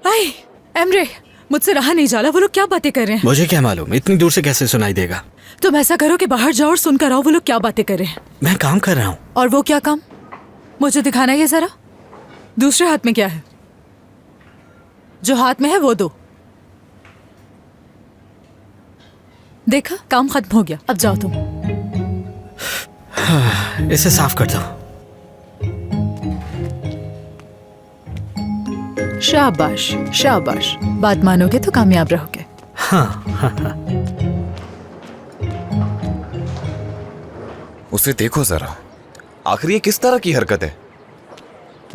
आई Emre, मुझसे रहा नहीं जाला। वो लोग क्या बातें कर रहे हैं? मुझे क्या मालूम, इतनी दूर से कैसे सुनाई देगा। तुम ऐसा करो कि बाहर जाओ और सुनकर आओ वो लोग क्या बातें कर रहे हैं। मैं काम कर रहा हूँ। और वो क्या काम? मुझे दिखाना ये जरा। दूसरे हाथ में क्या है? जो हाथ में है वो दो। देखा, काम खत्म हो गया। अब जाओ तुम। इसे साफ कर दो। शाबाश शाबाश, बात मानोगे तो कामयाब रहोगे। हाँ। उसे देखो जरा, आखिर ये किस तरह की हरकत है?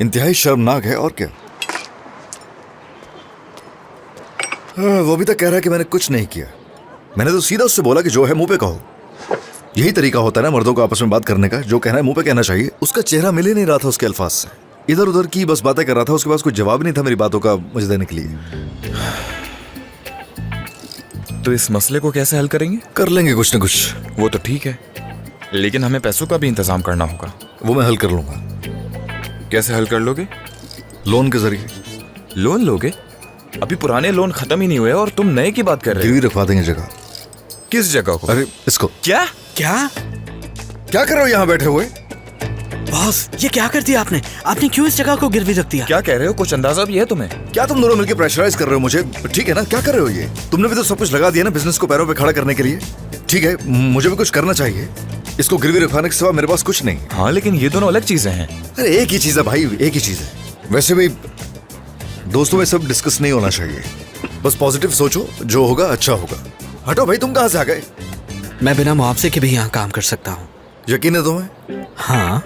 इंतहाई शर्मनाक है। और क्या? वो भी तो कह रहा है कि मैंने कुछ नहीं किया। मैंने तो सीधा उससे बोला कि जो है मुंह पे कहो। यही तरीका होता है ना मर्दों को आपस में बात करने का, जो कहना है मुंह पे कहना चाहिए। उसका चेहरा मिल ही नहीं रहा था उसके अल्फाज से, इधर उधर की बस बातें कर रहा था। उसके पास कोई जवाब नहीं था मेरी बातों का मुझे देने के लिए। तो इस मसले को कैसे हल करेंगे? कर लेंगे कुछ न कुछ। वो तो ठीक है, लेकिन हमें पैसों का भी इंतजाम करना होगा। वो मैं हल कर लूंगा। कैसे हल कर लोगे? लोन के जरिए। लोन लोगे? अभी पुराने लोन खत्म ही नहीं हुए और तुम नए की बात कर रहे हो। गिरवी रखवा देंगे जगह। किस जगह को? अरे इसको। क्या क्या क्या कर रहे हो यहाँ बैठे हुए? बॉस, ये क्या कर दिया आपने? आपने क्यों इस जगह को गिरवी रख दिया? क्या कह रहे हो? कुछ अंदाजा भी है तुम्हें? क्या तुम दोनों मिलकर प्रेशराइज कर रहे हो मुझे? ठीक है ना, क्या कर रहे हो ये? तुमने भी तो सब कुछ लगा दिया ना बिजनेस को पैरों पे खड़ा करने के लिए। ठीक है, मुझे भी कुछ करना चाहिए। इसको गिरवी रखवाने के सिवा मेरे पास कुछ नहीं। हाँ, लेकिन ये दोनों अलग चीजें हैं। अरे एक ही चीज है भाई, एक ही चीज है। वैसे भी दोस्तों में सब डिस्कस नहीं होना चाहिए। बस पॉजिटिव सोचो, जो होगा अच्छा होगा। हटो भाई, तुम कहाँ से आ गए? मैं बिना मुआवजे के भी यहाँ काम कर सकता हूँ। यकीन है तुम्हें? हाँ।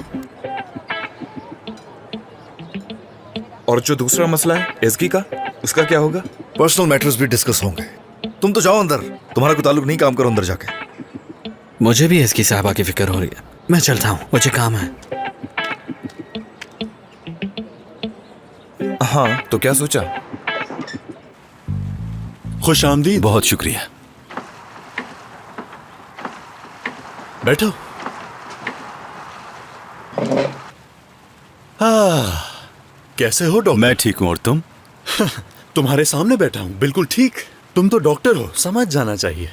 और जो दूसरा मसला है एसकी का, उसका क्या होगा? पर्सनल मैटर्स भी डिस्कस होंगे। तुम तो जाओ अंदर, तुम्हारा कोई ताल्लुक नहीं, काम करो अंदर जाके। मुझे भी इसकी साहबा की फिक्र हो रही है। मैं चलता हूँ, मुझे काम है। हाँ, तो क्या सोचा? खुश आमदीद। बहुत शुक्रिया। बैठो। कैसे हो डॉक्टर? मैं ठीक हूँ, और तुम? तुम्हारे सामने बैठा हूँ, बिल्कुल ठीक। तुम तो डॉक्टर हो, समझ जाना चाहिए।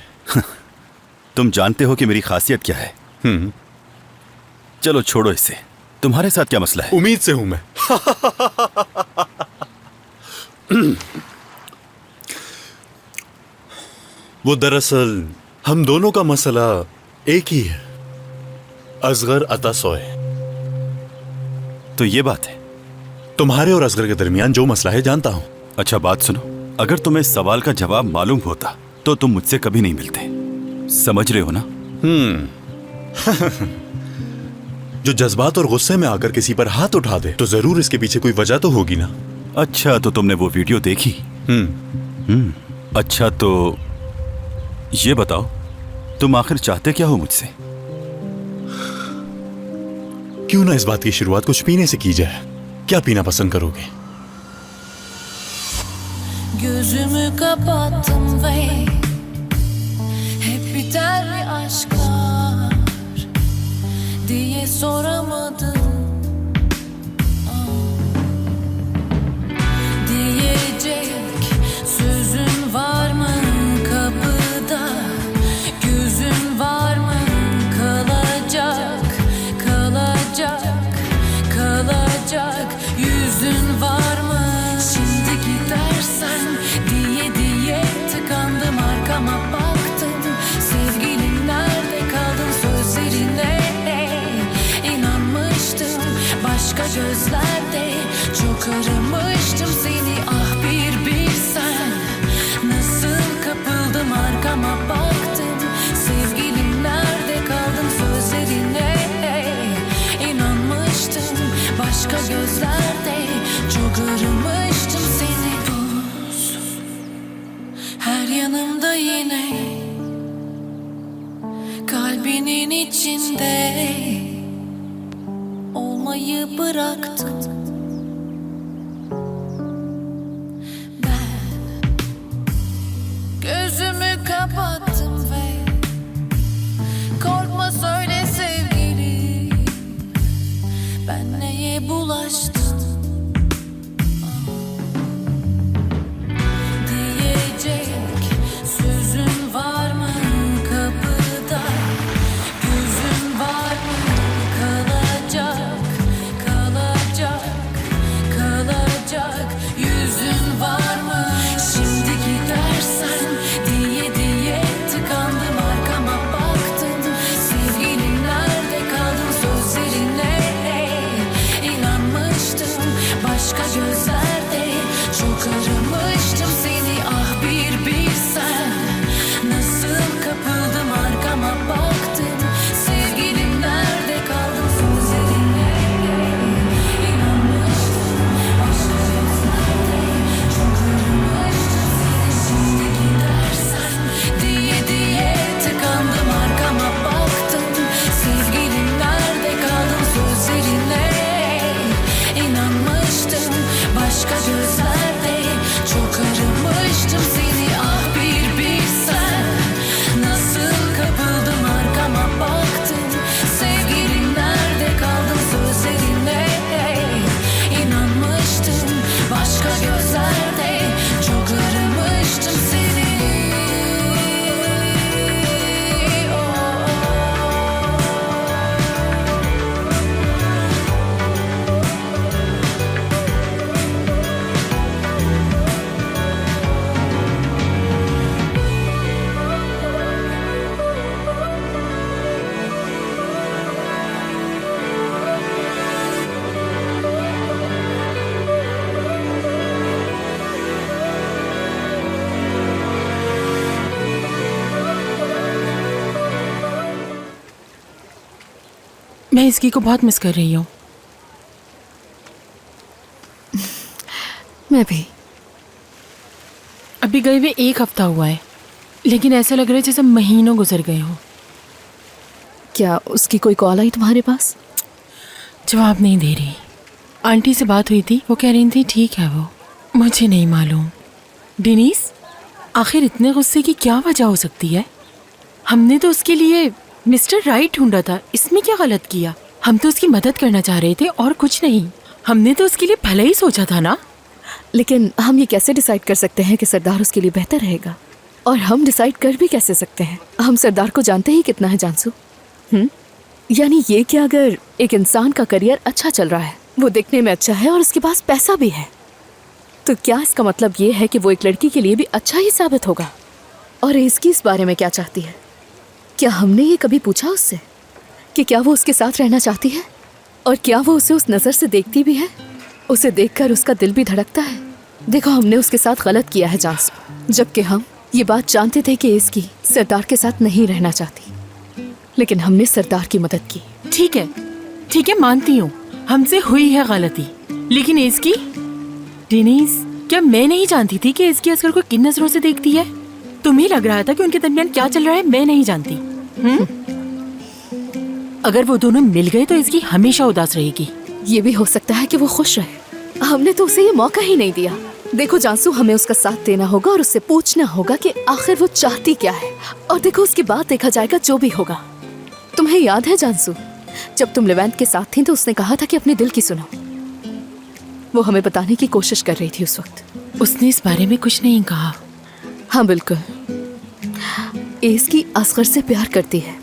तुम जानते हो कि मेरी खासियत क्या है। चलो छोड़ो इसे। तुम्हारे साथ क्या मसला है? उम्मीद से हूं मैं। वो दरअसल हम दोनों का मसला एक ही है, असगर अता सोए। तो ये बात है। तुम्हारे और असगर के दरमियान जो मसला है जानता हूं। अच्छा बात सुनो, अगर तुम्हें इस सवाल का जवाब मालूम होता तो तुम मुझसे कभी नहीं मिलते। समझ रहे हो ना? जो जज्बात और गुस्से में आकर किसी पर हाथ उठा दे तो जरूर इसके पीछे कोई वजह तो होगी ना। अच्छा, तो तुमने वो वीडियो देखी? अच्छा, तो ये बताओ, तुम आखिर चाहते क्या हो मुझसे? क्यों ना इस बात की शुरुआत कुछ पीने से की जाए। क्या पीना पसंद करोगे? Gözümü kapattım ve hep biter mi aşklar diye soramadım. Diyecek sözün var mı kapıda, gözün var mı kalacak, kalacak, kalacak, yüzün var mı? Şimdi gidersen diye diye tıkandım, arkama baktım. Sevgilim nerede kaldın sözlerine? İnanmıştım başka gözlerde, çok aramıştım seni, ah bir bilsen. Nasıl kapıldım, arkama baktım. Sevgilim nerede kaldın sözlerine? İnanmıştım başka gözlerde, çok aramıştım seni. Buz her yanımda yine, kalbinin içinde olmayı bıraktım. Ben gözümü kapattım ve korkma söyle sevgilim, ben neye bulaştım? Çok aramıştım seni ah bir bilsen. Nasıl kapıldım arkama baktım. Sevgilim nerede kaldın sözlerine. İnanmıştım başka gözlerde. Çok aramıştım seni şimdi gidersen. Diye diye tıkandım arkama baktım. Sevgilim nerede kaldın sözlerine. İnanmıştım başka gözlerde. Çok aramıştım seni ah bir bilsen. Nasıl kapıldım arkama baktım. Sevgilim nerede kaldın sözlerine. İnanmıştım başka gözlerde. Çok aramıştım seni. मैं इसकी को बहुत miss कर रही हूँ। मैं भी। अभी गए हुए 1 हफ्ता हुआ है, लेकिन ऐसा लग रहा है जैसे महीनों गुजर गए हों। क्या उसकी कोई कॉल आई तुम्हारे पास? जवाब नहीं दे रही। आंटी से बात हुई थी, वो कह रही थी ठीक है वो। मुझे नहीं मालूम। डेनिस, आखिर इतने गुस्से की क्या वजह हो सकती है? हमने तो उसके लिए मिस्टर राइट ढूंढा था, इसमें क्या गलत किया? हम तो उसकी मदद करना चाह रहे थे और कुछ नहीं। हमने तो उसके लिए भला ही सोचा था ना। लेकिन हम ये कैसे डिसाइड कर सकते हैं कि सरदार उसके लिए बेहतर रहेगा? और हम डिसाइड कर भी कैसे सकते हैं? हम सरदार को जानते ही कितना है जानसू। यानी ये कि अगर एक इंसान का करियर अच्छा चल रहा है, वो दिखने में अच्छा है और उसके पास पैसा भी है, तो क्या इसका मतलब ये है कि वो एक लड़की के लिए भी अच्छा ही साबित होगा? और इसकी इस बारे में क्या चाहती है? क्या हमने ये कभी पूछा उससे कि क्या वो उसके साथ रहना चाहती है? और क्या वो उसे उस नज़र से देखती भी है? उसे देखकर उसका दिल भी धड़कता है। देखो, हमने उसके साथ गलत किया है जानसू, जबकि हम ये बात जानते थे कि इसकी सरदार के साथ नहीं रहना चाहती, लेकिन हमने सरदार की मदद की। ठीक है, मानती हूँ हमसे हुई है गलती, लेकिन इसकी डेनिस, क्या मैं नहीं जानती थी कि इसकी असगर को किन नजरों से देखती है? तुम्हें लग रहा था कि उनके दरमियान क्या चल रहा है मैं नहीं जानती। अगर वो दोनों मिल गए तो इसकी हमेशा उदास रहेगी। ये भी हो सकता है कि वो खुश रहे। हमने तो उसे ये मौका ही नहीं दिया। देखो जानसू, हमें उसका साथ देना होगा और उससे पूछना होगा कि आखिर वो चाहती क्या है, और देखो उसके बाद देखा जाएगा जो भी होगा। तुम्हें याद है जानसू, जब तुम लेवेंट के साथ थी तो उसने कहा था कि अपने दिल की सुनो। वो हमें बताने की कोशिश कर रही थी उस वक्त। उसने इस बारे में कुछ नहीं कहा। हाँ बिल्कुल, इसकी असगर से प्यार करती है।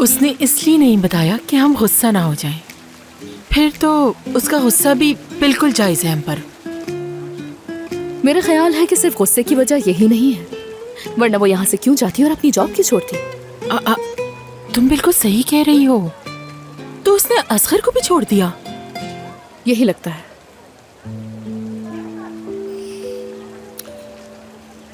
उसने इसलिए नहीं बताया कि हम गुस्सा ना हो जाएं। फिर तो उसका गुस्सा भी बिल्कुल जायज़ है हम पर। मेरा ख्याल है कि सिर्फ गुस्से की वजह यही नहीं है, वरना वो यहाँ से क्यों जाती और अपनी जॉब क्यों छोड़ती? तुम बिल्कुल सही कह रही हो। तो उसने असगर को भी छोड़ दिया? यही लगता है।